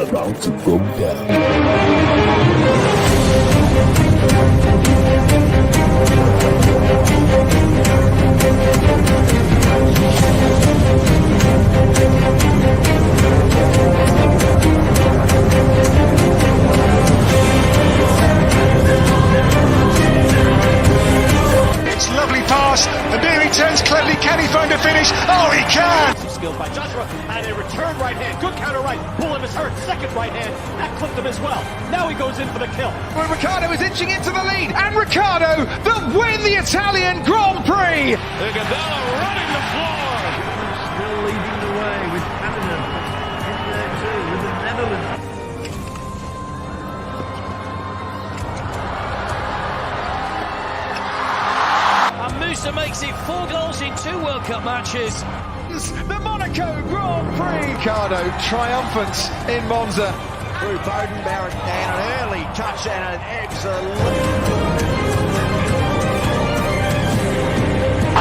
about to go down. It's lovely pass, and here he turns cleverly. Can he find a finish? Oh, he can! Skill by Joshua, and a return right hand. Good counter right. Bullen is hurt. Second right hand. That clipped him as well. Now he goes in for the kill. Well, Ricciardo is inching into the lead, and Ricciardo will win the Italian Grand Prix! Iguodala running the floor. Still leading the way with Canada in there too, with the Netherlands. And Musa makes it 4 goals in 2 World Cup matches. The Monaco Grand Prix! Ricciardo triumphant in Monza. Through Bowden Barrett and an early touch and an excellent...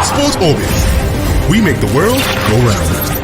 Sports Orbit. We make the world go round.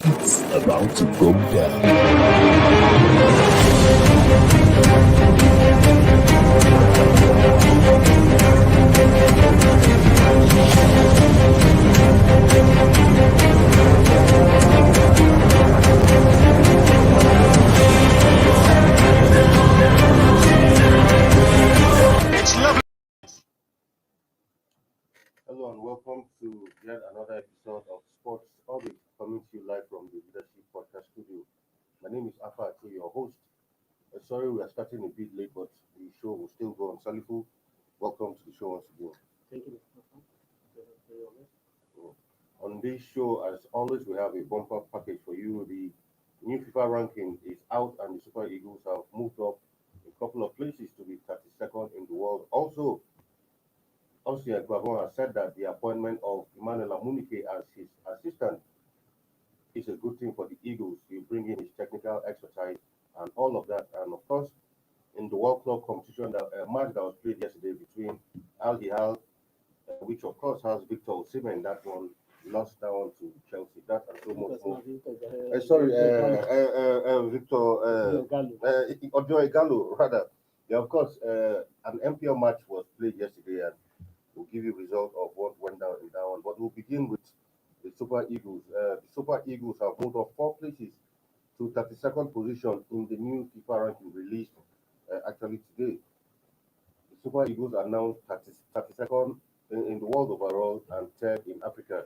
It's about to go down. Hello and welcome to yet another episode of Sports Orbit, coming to you live from the Leadership Podcast Studio. My name is Afa Ati, your host. Sorry we are starting a bit late, but the show will still go on. Salifu, welcome to the show once again. Thank you. On this show, as always, we have a bumper package for you. The new FIFA ranking is out, and the Super Eagles have moved up a couple of places to be 32nd in the world. Also, Austria Gabon has said that the appointment of Emmanuel Amunike as his assistant is a good thing for the Eagles. He bring in his technical expertise and all of that. And of course, in the World Club competition, that match that was played yesterday between Al Hilal, which of course has Victor Osimhen, that one lost that one to Chelsea. That and so much more. Victor Ojo Igalo, rather. Yeah, of course, an MPL match was played yesterday, and we'll give you a result of what went down in that one. But we'll begin with the Super Eagles. The Super Eagles have moved up 4 places to 32nd position in the new FIFA ranking released actually today. The Super Eagles are now 32nd in the world overall and 3rd in Africa.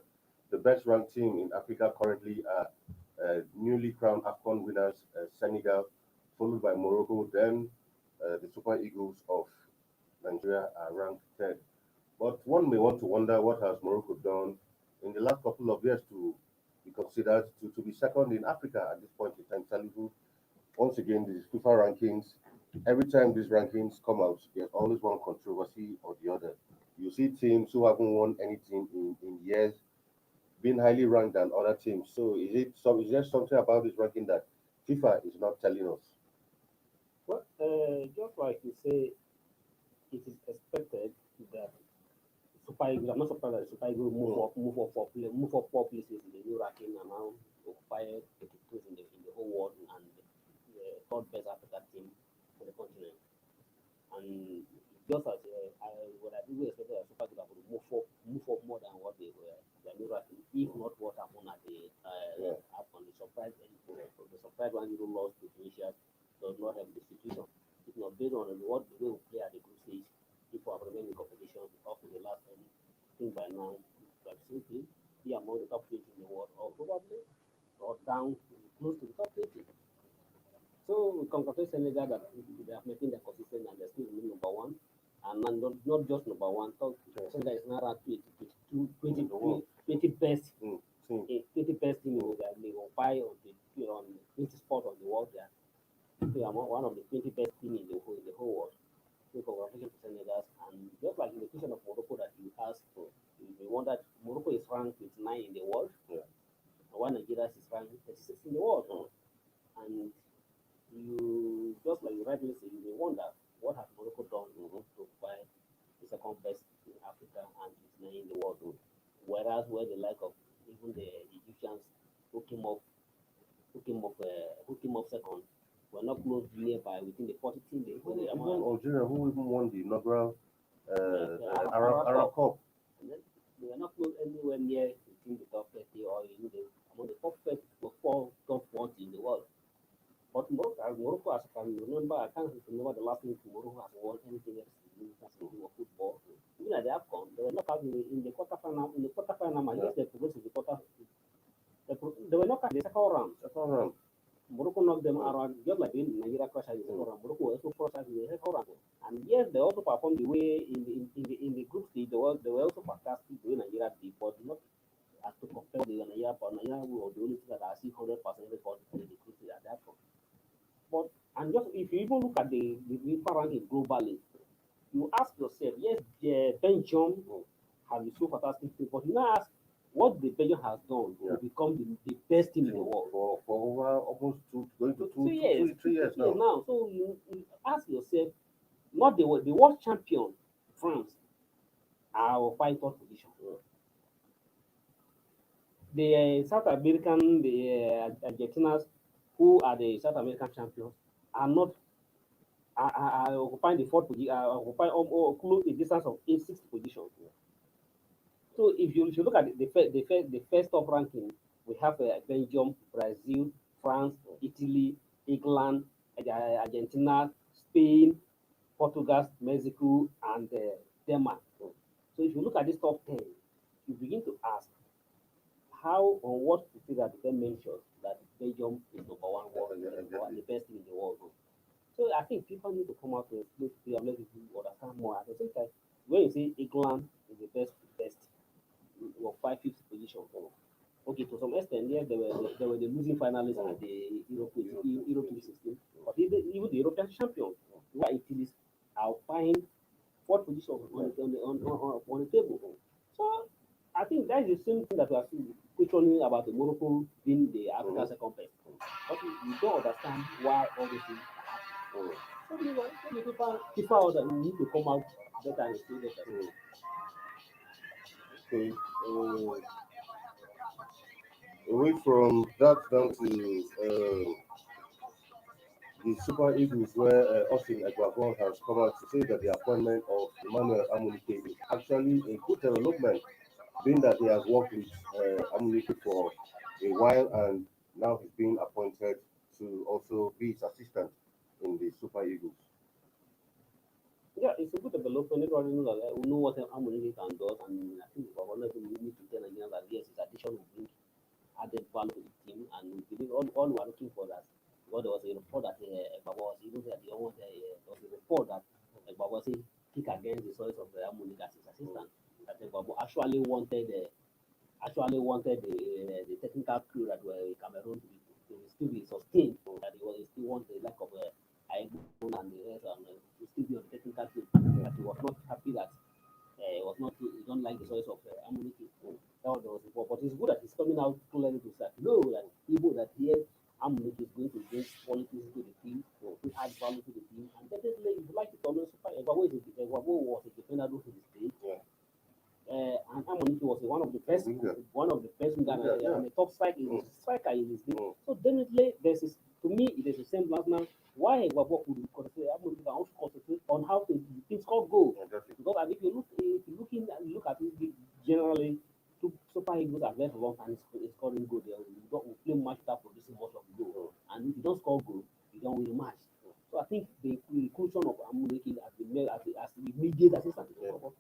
The best ranked team in Africa currently are newly crowned AFCON winners, Senegal, followed by Morocco. Then the Super Eagles of Nigeria are ranked 3rd. But one may want to wonder what has Morocco done in the last couple of years to be considered to be second in Africa at this point in time. Salihu, once again, these FIFA rankings, every time these rankings come out, there's always one controversy or the other. You see teams who haven't won anything in years being highly ranked than other teams. So is there something about this ranking that FIFA is not telling us? Well, just like you say, it is expected that Super Eagles. I'm not surprised that Super Eagles move up 4 places in the new ranking and now occupy 82 in the whole world and the 3rd best African team for the continent. And just as what I really expected that Super Eagles would move up more than what they were their new ranking, if not what happened at the AFCON. The surprise one you lost to Tunisia does not have the situation. It's not based on what the way we play at the group stage. People have remained in competition up to the last end. I think by now, like simply be among the top 20 in the world, or probably or down close to the top 20. So we congratulate Senegal that they are making their consistent and they're still number 1. And not just number 1, Senegal is now ranked 20 best. 20 best team in the league, or buy on the 20 spot on the world. They are one of the 20 best team in the whole world. So congratulations to Senegal. And just like in the question of Morocco that you asked for, you wonder Morocco is ranked 29 in the world, while Nigeria is ranked 36 in the world. And you just like you rightly say, you may wonder what has Morocco done to buy the 2nd best in Africa and 29 in the world. Whereas where the like of even the Egyptians who came up 2nd, were not close nearby within the 40 team. Even Algeria, who even won the inaugural Arab Cup. And then they were not close anywhere near within the top 30 or among the top 30 or 4 top 40 in the world. But Morocco, as I can remember, I can't remember the last time Morocco has won anything else in of football. Even at the AFCON, they were not out in the quarterfinal. In the quarterfinal, yes, they progressed to the quarter. They were not at the second round. Morocco knocked them around just like in Nigeria crashed in the second round. Morocco also crashed in the second round. And yes, they also performed the way in the group stage. They were also fantastic the way Nigeria did, but not as to compare with Nigeria. But Nigeria were the only team that are 100% record in the group stage at that point. But and just if you even look at the FIFA ranking globally, you ask yourself, yes, Belgium have been so fantastic, but you now ask what the Belgium has done to become the best team in the world for over almost 3 years. 3 years now. So you ask yourself, not the world champion France are fighting 3rd position. the South American, the Argentinas, who are the South American champions, are not are occupying the fourth position, occupying close a distance of 60 positions. So if you look at the first top ranking, we have Belgium, Brazil, France, Italy, England, Argentina, Spain, Portugal, Mexico, and Denmark. So if you look at this top 10, you begin to ask how or what figure did they mention that Belgium is number one world, or the best team in the world. So I think people need to come out to explain to let people understand more. At the same time, when you say England is the best, or 5 5th position. Okay, to some extent, yes, they were the losing finalists at the Euro 2016, but even the European champions, who are Italy, are buying fourth position on the table. So I think that is the same thing that we are questioning about the Morocco being the African second best. But we don't understand why all these things are happening. So people that need to come out better and say better. Okay. Away from that down to the Super Eagles, where Austin Eguavon has come out to say that the appointment of Emmanuel Amunike is actually a good development, being that he has worked with Amunike for a while and now he's being appointed to also be his assistant in the Super Eagles. Yeah, it's a good development. Everybody knows that we know what Harmony can do, and I think for one of them, we need to tell Nigerians that yes, it's addition will bring added value to the team, and we believe all we are looking for that. Because there was a report that Baba was even that the almost there was a report that Baba say kick against the choice of Harmony as his assistant. That Baba actually wanted the technical crew that were in Cameroon to still be sustained. That he was he still want the lack of Aigbon and the rest, and to still be on the technical team. That he was not happy that was not he don't like the choice of Amunike. That was the report. But it's good that he's coming out clearly to say no that people that here Amunike is going to bring qualities to the team, to add value to the team, and definitely if you like it always super Egbavo was a defender to the stage. Yeah. And Amonike was one of the best winger and the top striker in his league. So definitely to me it is the same semblance now. Why Egbavo could concentrate Amonike can also concentrate on how to score goals. Exactly. Because and if you look at it generally, Super Eagles are very long time in scoring goal. We play match without producing much of goal, and if you don't score goal, you don't win the match. So I think the inclusion of Amunike as the immediate assistant to the football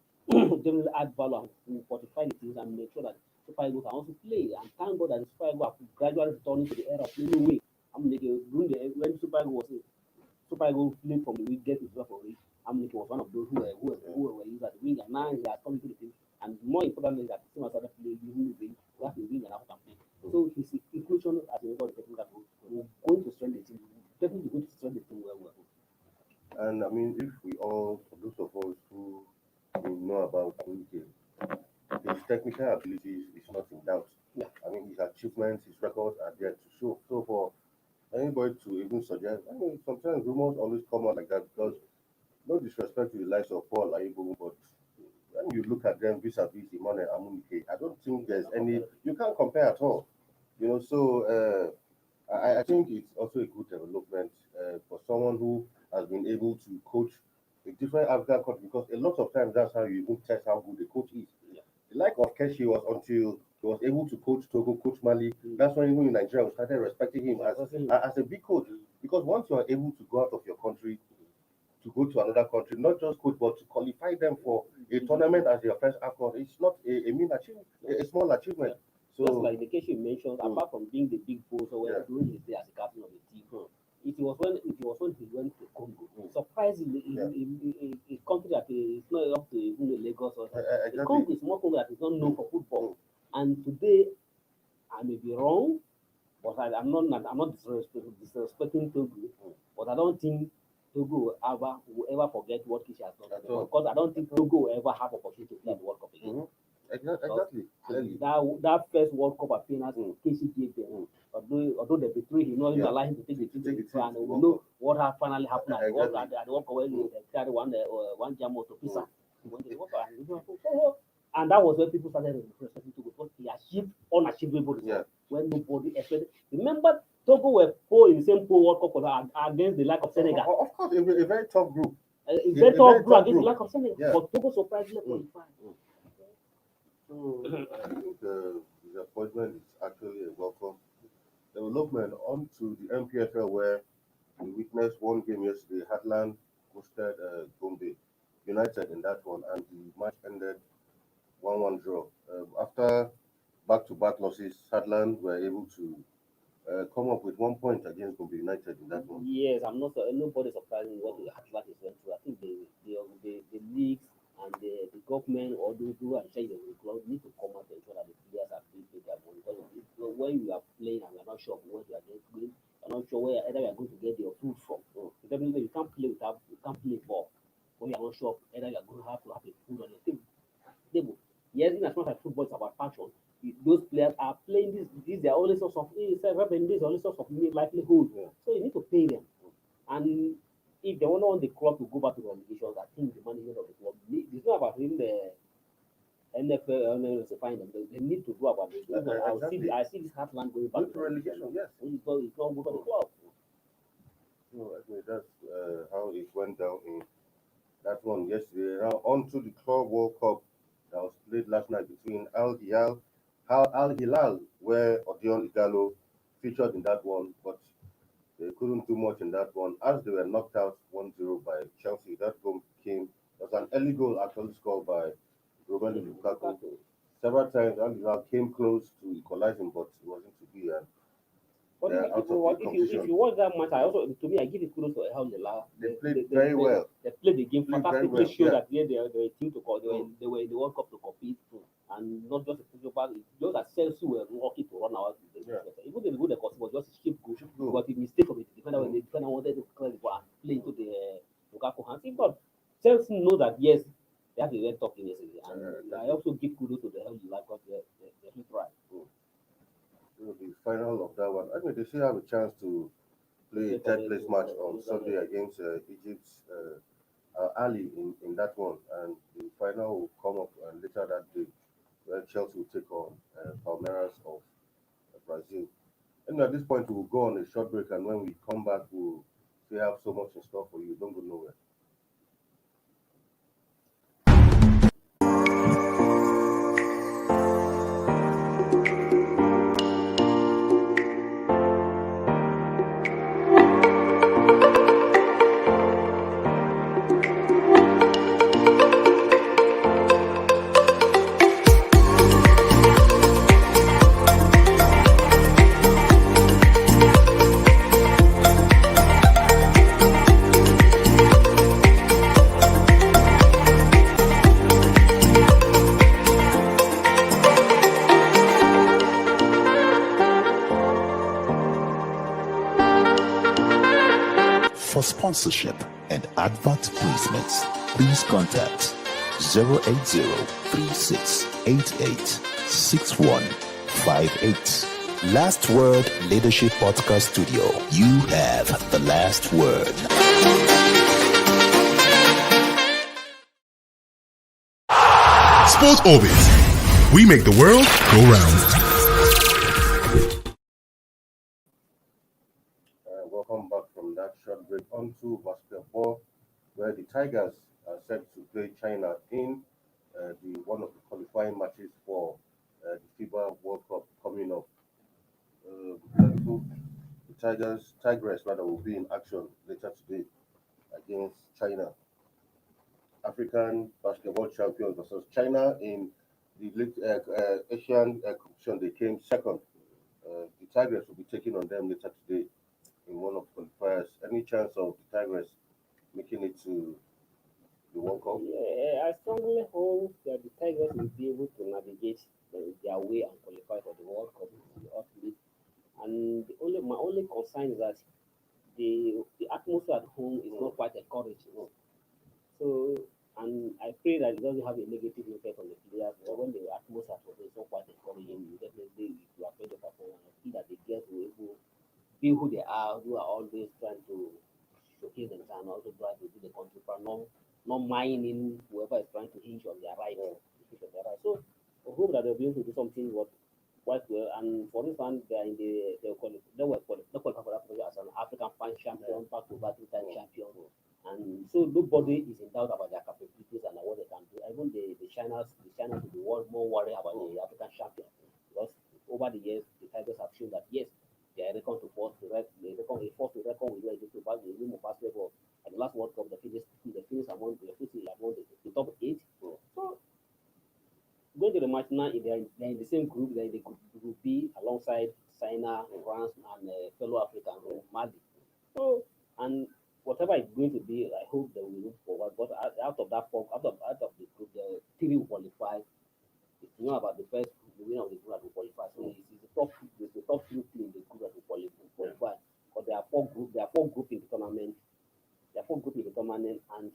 generally add value and fortify the teams and make sure that Super Eagles can also play. And thank God that the Super Eagles are gradually returning to the era of playing away. When Super Eagles played from the week get to for week, Amunike was one of those who were used at the wing, and now he has come to the team. And more importantly, that the team has started playing using the wing, we have to wing and African play. So his inclusion as a member of the technical group will going to strengthen the team. Definitely going to strengthen the team well. And I mean, if we all, for those of us who know about Amunike, his technical abilities is not in doubt. Yeah. I mean, his achievements, his records are there to show. So for anybody to even suggest, I mean, sometimes rumors always come out like that because no disrespect to the likes of Paul Aibo, but when you look at them vis-a-vis Simone and Amunike, I don't think there's any, you can't compare at all. So I think it's also a good development for someone who has been able to coach a different African country because a lot of times that's how you even test how good the coach is. Yeah. The like of Keshi was until he was able to coach Togo, coach Mali. That's when even in Nigeria we started respecting him as a big coach. Because once you are able to go out of your country to go to another country, not just coach, but to qualify them for a tournament as your first accord, it's not a mean achievement, a small achievement. So just like the case you mentioned, apart from being the big boss or Yeah. doing his day as a captain of the team, it was when he went to Congo. Surprisingly, a country that is not up to even Lagos or the exactly. Congo is more Congo that is not known for football. And today, I may be wrong, but I'm not disrespecting Togo, but I don't think Togo will ever forget what Kishi has done. At all. Because I don't think Togo will ever have opportunity to play the World Cup again. Exactly. And that first World Cup appearance, Casey gave them. Although they betrayed him, not even allow him to take the team to the and we know what finally happened at the World Cup when they carried one Jamo to Pisa. When they World Cup, And that was when people started respecting Togo because he achieved unachievable results when nobody expected. Remember, Togo were in the same pool World Cup against the lack of Senegal. Of course, a very tough group. A very tough group against the lack of Senegal. Yeah. But Togo surprisingly qualified. So I think the disappointment is actually a welcome development onto the MPFL where we witnessed one game yesterday. Heartland hosted Gombe United in that one, and the match ended 1-1 draw. After back-to-back losses, Heartland were able to come up with 1 point against Gombe United in that one. Yes, I'm not. Nobody surprising what the Atlantic went through. I think the leagues and the government or those who are in charge of the club need to come out and ensure that the players are being paid their money. Because when you are playing and you're not sure of what you are going, you're not sure where either you are going to get your food from. Definitely, you can't play ball when you're not sure of either you are going to have a food on your table. Yes, in as much as football is about passion, those players are playing this their only source of revenue, this is the only source of livelihood. So you need to pay them. And if they want the club to go back to obligations, I think the management of the club, it's not about him the NFL to find them. They need to do about it. Exactly. I see this Heartland going back to relegation, yes. It's not good for the club. So anyway, that's how it went down in that one yesterday. Now on to the Club World Cup that was played last night between Al Hilal, where Odion Igalo featured in that one, but they couldn't do much in that one as they were knocked out 1-0 by Chelsea. That goal was an early goal actually scored by Romelu Lukaku. Several times Al Hilal came close to equalizing, but it wasn't to be. And But if you watch that match, I give it kudos to El Hilal. They played very well. They played the game Played very fantastically. well, Showed yeah. that they were a team to call. They were in the World Cup to compete, and not just a single ball. Those that Chelsea were lucky to run out. Even the goal they got was just a cheap goal. But a mistake from the defender when the defender wanted to clear the ball and play into the Lukaku hands. But Chelsea know that yes, they have the red top in yesterday, and I also give kudos to the El Hilal because they tried. The final of that one. I mean, they still have a chance to play a third place match on Sunday against Egypt's Ali in that one, and the final will come up later that day where Chelsea will take on Palmeiras of Brazil. And at this point, we will go on a short break, and when we come back, we'll still have so much in store for you. Don't go nowhere. For sponsorship and advert placements, please contact 080-3688-6158. Last Word Leadership Podcast Studio. You have the last word. Sports Orbit. We make the world go round. Welcome back from that short break onto basketball, where the Tigers are set to play China in one of the qualifying matches for the FIBA World Cup coming up. The Tigress rather, will be in action later today against China. African basketball champions versus China in the Asian competition. They came second. The Tigers will be taking on them later today in one of the qualifiers. Any chance of the Tigers making it to the World Cup? Yeah, I strongly hope that the Tigers will be able to navigate their way and qualify for the World Cup. And my only concern is that the atmosphere at home is not quite encouraging. So, and I pray that it doesn't have a negative effect on the players. But when the atmosphere at home is not quite encouraging, you definitely you are going to perform. And I see that the girls will be who they are, who are always trying to showcase themselves and also try to do the country proud, not mining whoever is trying to hinge on their right. So going to do something what quite well. And for this one, they are in they qualify for that as an African fan champion, back to back two-time champion. And so nobody is in doubt about their capabilities and what they can do. Even the Chinas will be more worried about the African champion because over the years the Tigers have shown that yes, they are reckoned to force they forced to reckon with to back the game of basketball. At the last World Cup, they finished among the top 8. So going to the match now, they're in the same group. They're in the group B alongside China, France, and fellow African Mali. So, and whatever it's going to be, I hope they will move forward. But out of the group, the three will qualify. It's not about the first the winner of the group that will qualify. So it's the top three teams in the group that will qualify. But there are four groups in the tournament. There are four groups in the tournament, and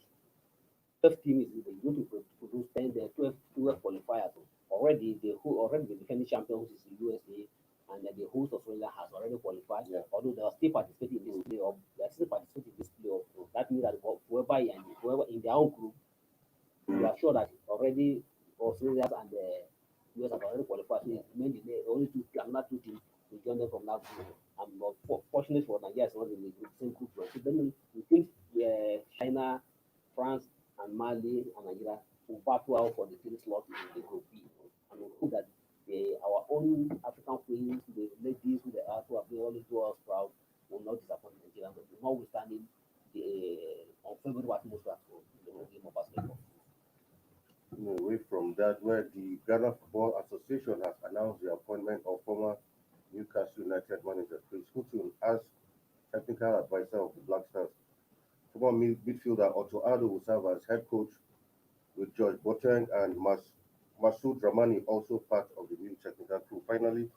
12 teams is going to produce 12 qualifiers. Already the defending champion, which is the USA, and the host Australia has already qualified. Although they are still participating in this playoff, That means that whoever in their own group, we are sure that already Australia and the US have already qualified. So it means only another two teams to join them from that group. And fortunately for Nigeria, it's not in the same group. So then we think China, France, and Mali and Nigeria will battle out for the three slots in the group B. And we hope that our own African queens, the ladies who they are, who have been always do us proud, will not disappoint Nigeria, but notwithstanding the unfavorable atmosphere for the game of basketball. Away from that, where the Ghana Football Association has announced the appointment of former Newcastle United manager Chris Hughton as technical advisor of the Black Stars. Former midfielder Otto Addo will serve as head coach, with George Boateng and Masoud Dramani also part of the new technical crew. Finally,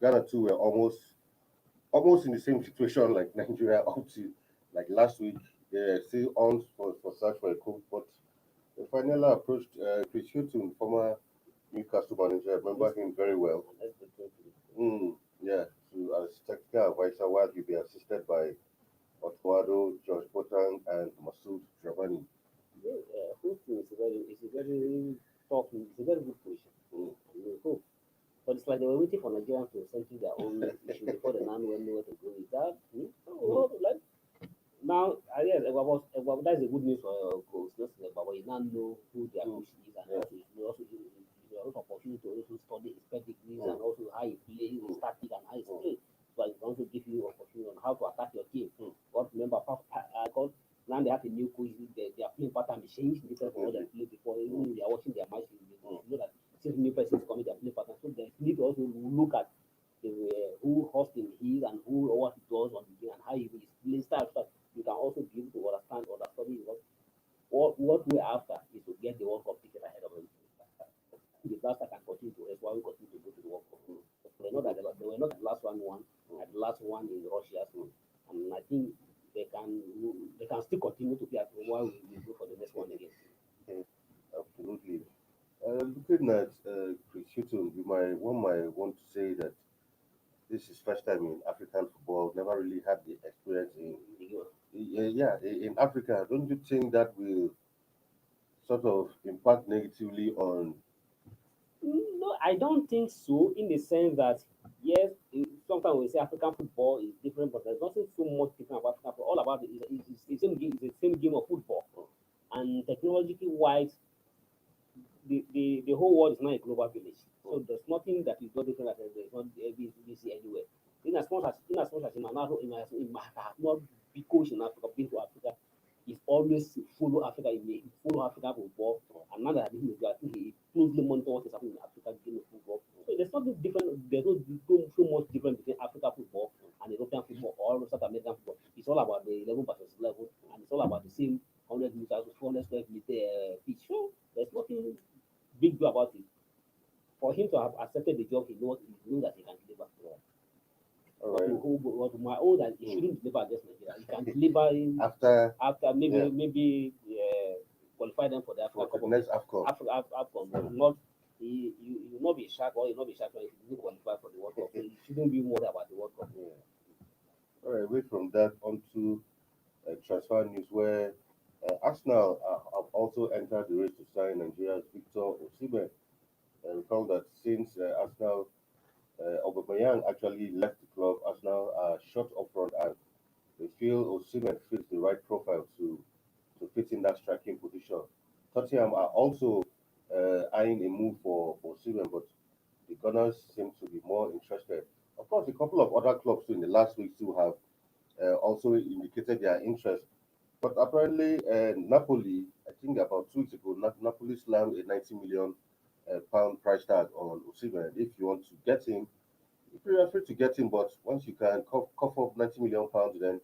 Ghana too were almost in the same situation like Nigeria up to like last week. They're still on for search for a coach, but they finally approached Chris Hughton, former Newcastle manager. I remember him very well. Yeah, as technical advisor, while he'll be assisted by Otto George Boateng, and Masoud Dramani. Hopefully it's a very tough, it's a very good position. And we hope. But it's like they were waiting for Nigerians to settle their own issue before they now know where to go with that. Like now, I guess that's a good news for coach. But you now know who their coach is, and also you have opportunity to also study his pedigrees and also how he plays, his tactic, and how he plays. So it also give you opportunity on how to attack your team. But remember, because now they have a new coach, their playing pattern is changed different from what they played before. Even when they are watching their matches, you know that since new person is coming, their playing pattern. So they need to also look at who Austin is and what he does on the game and how he is playing style. So you can also be able to understand or study what we're after is to get the World Cup ticket ahead of him. The Blaster can continue to rest while we continue to go to the World Cup. They know that they were not the last one at the last one in Russia. And I think they can still continue to play at while we go for the next one again. Absolutely. Looking at Chris Hughton, one might want to say that this is first time in African football. Never really had the experience in Africa. Don't you think that will sort of impact negatively on? No, I don't think so. In the sense that yes, sometimes we say African football is different, but there's nothing so much different about African football. All about it is the same game. It's the same game of football, and technologically wise, the whole world is now a global village. So there's nothing that is not different that there's not ABC anywhere. In as much as in my have not be coach in Africa, been to Africa, is always follow Africa follow African football. And now that I've been with you, I think he closely monitor what is happening in African game of football. So there's nothing different. There's no so much difference between African football and European football or South American football. It's all about the 11 versus 11, and it's all about the same 100 meters, 400 square meter pitch. So there's nothing big deal about it. For him to have accepted the job, he knows that he can deliver. All right. But my own that he shouldn't deliver against Nigeria. He can deliver after maybe qualify them for the Africa Cup. Next AFCON. AFCON, but not you will not be shocked or you will not be shocked if you didn't qualify for the World Cup. So you shouldn't be worried about the World Cup. All right. Away from that, onto transfer news where Arsenal have also entered the race to sign Nigeria's Victor Osimhen. Recall that since Arsenal, Aubameyang actually left the club, Arsenal are short up front, and they feel Osimhen fits the right profile to fit in that striking position. Tottenham are also eyeing a move for Osimhen, but the Gunners seem to be more interested. Of course, a couple of other clubs too in the last week too have also indicated their interest. But apparently, Napoli, I think about 2 weeks ago, Napoli slammed a 90 million pound price tag on Osimhen. If you want to get him, if you're free to get him, but once you can cough up 90 million pounds, then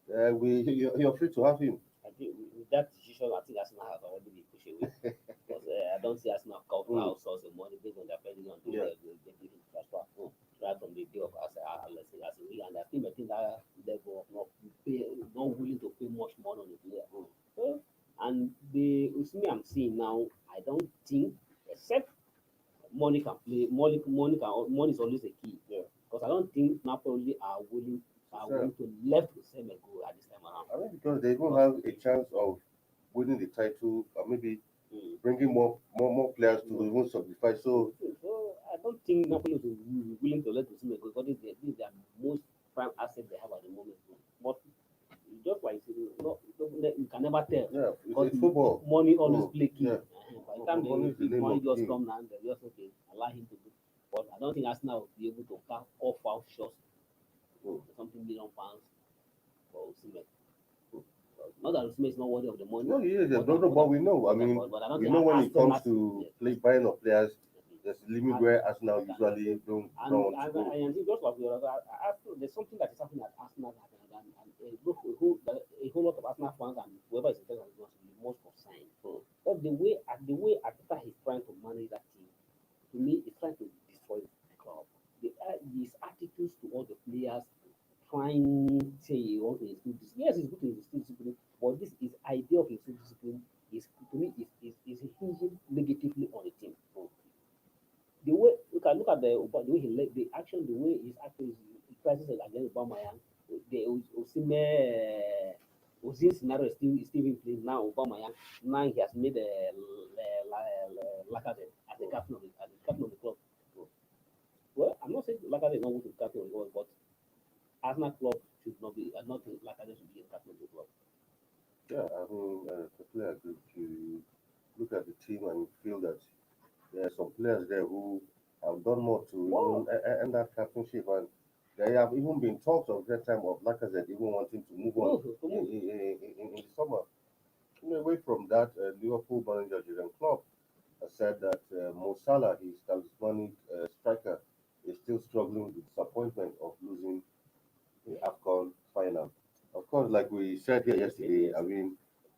you're free to have him. I think with that decision, I think Arsenal has already been pushed away. Because I don't see Arsenal come to outsource the money based on their pending on the transfer right from the day of as a and I think that level of not willing to pay much money on the player. So, and the Usmi I'm seeing now, I don't think except money can play money is always a key. Because I don't think Napoli are willing to left the same go at this time around. I mean, because they don't have a chance of winning the title, or maybe bringing more players to even solidify. So So I don't think Napoli is willing to let Osimhen go because this is their most prime asset they have at the moment. But just like you can never tell. yeah, Because it's football. money always play key. Yeah. By the time Money is the the name money of the just game. come now, they just okay, allow him to do. But I don't think Arsenal will be able to off out shots something million pounds for Osimhen. Not that Osimhen is not worthy of the money. No, yeah, but we know. I mean, but I don't we think know when it Arsenal comes to buying of players, there's a limit where Arsenal usually don't want to go. And just like there's something that is happening at Arsenal and a whole lot of Arsenal fans and whoever is interested is going to be most concerned. But the way Arteta is trying to manage that team, to me, is trying to destroy the club. His attitudes to all the players, trying to say he wants to instill discipline. Yes, it's good to instill discipline, but this is idea of instill discipline is to me is hinging negatively on the team. The way you can look at the way he led the action, the way he's acting, his crisis against Aubameyang, the Osimhen Ozil scenario is still in place now. Aubameyang now he has made Lacazette as the captain of the club. Well, I'm not saying Lacazette is not going to be captain of the club, but Arsenal club should not be not Lacazette should be the captain of the club. Yeah, I mean, totally agree with you. You look at the team and you feel that there are some players there who have done more to even end that captainship, and there have even been talks of that time of Lacazette even wanting to move on in the summer. Away from that, Liverpool manager Jurgen Klopp has said that Mo Salah, his talismanic striker, is still struggling with the disappointment of losing the AFCON final. Of course, like we said here yesterday, I mean,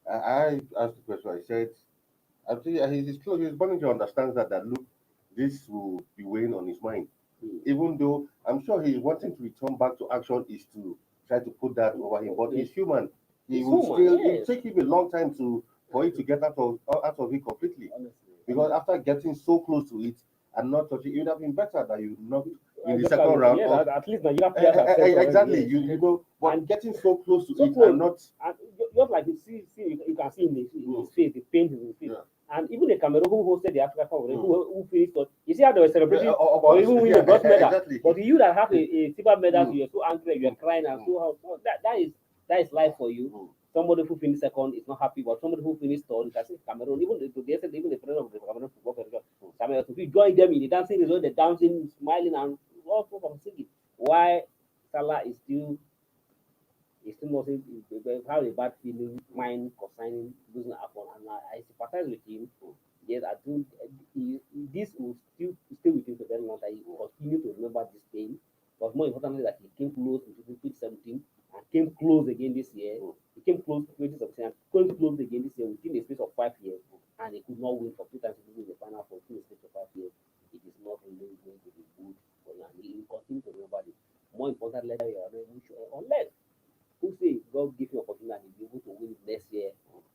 I asked the question. I said, I think his manager understands that look, this will be weighing on his mind. Even though I'm sure he's wanting to return back to action, is to try to put that over him. But he's human. It will take him a long time for it to get out of it completely. Because after getting so close to it and not touching, it would have been better that you not in the second round. Yeah, at least Nigeria players have exactly. Already, you know, but getting so close to so it close. and not. And just like you can see in his face, the pain in his face. Yeah. And even the Cameroon who hosted the Africa Cup, who finished, you see how they were celebrating, or even win the bronze medal. Exactly. But you that have a silver medal, you're so angry, you're crying, and so that is life for you. Somebody who finished second is not happy, but somebody who finished third, I think Cameroon, even the president of the Cameroon Football Federation, Cameroon, if you join them in the dancing, the dancing, smiling, and all sorts of singing. Why Salah is still not have a bad feeling, mind concerning losing Afon, and I sympathize with him. Yes, I think this will still stay with him for very long time. He will continue to remember this pain. But more importantly, that he came close in 2017 and came close again this year. He came close in 2017 and came close again this year within a space of 5 years, and he could not win for 2 times in the final for within a space of 5 years. It is not really going to be good for him, and he will continue to remember this. More importantly, unless who say God give you opportunity and be able to win it next year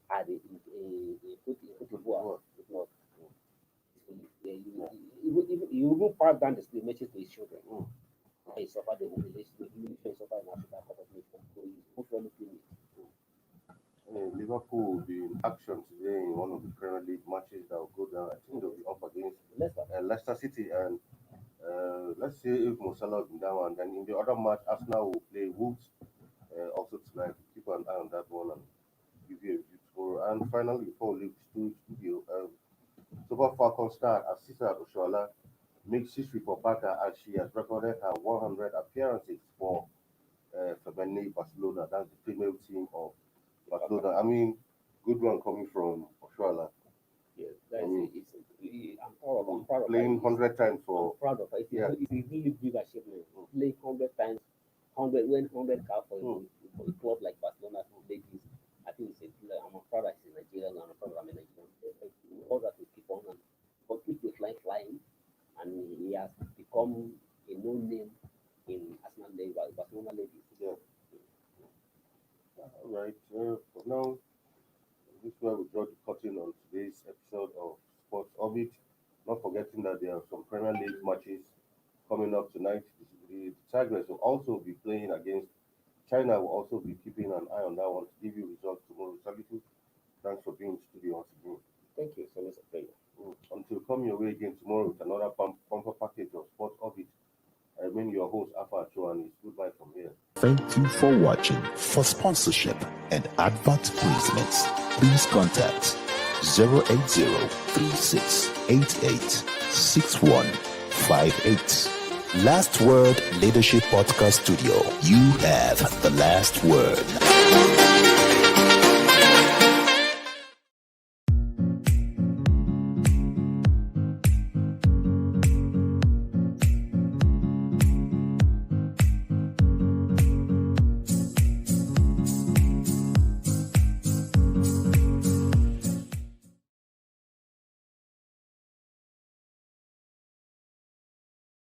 at the Cote d'Ivoire. If not, you will pass down the message to his children. He suffered the humiliation, he suffered in Africa Cup of Nations. So he's most well Liverpool will be in action today in one of the Premier League matches that will go down. I think they'll be up against Leicester City, and let's see if Mo Salah will be down. And then in the other match, Arsenal will play Wolves also tonight. Keep an eye on that one and give you a view tomorrow. And finally, before we leave the studio, Super Falcon star Asisa Oshoala makes history for Barca as she has recorded her 100 appearances for Femenil Barcelona. That's the female team of Barcelona. I mean, good one coming from Oshoala. Yes, I'm proud of Playing 100 times for. I'm proud of it. It's a really big achievement. Playing 100 times, 100 cap for a club like Barcelona to make this. I think I'm proud that he's a Nigerian and I'm proud that I'm a Nigerian. All that will keep on and keep the flying, and he has become a known name in Barcelona ladies. Yeah. All right. For now, this is where we draw the curtain on today's episode of Sports Orbit. Not forgetting that there are some Premier League matches coming up tonight. The Tigers will also be playing against China. Will also be keeping an eye on that one to give you results tomorrow. Salutu, thanks for being in the studio once again. Thank you so much, Until come your way again tomorrow with another bumper package of Sports Orbit. I remain your host, Alpha Achua, and it's goodbye from here. Thank you for watching. For sponsorship and advert placements, please contact 080-3688-6158. Last Word Leadership Podcast Studio. You have the last word.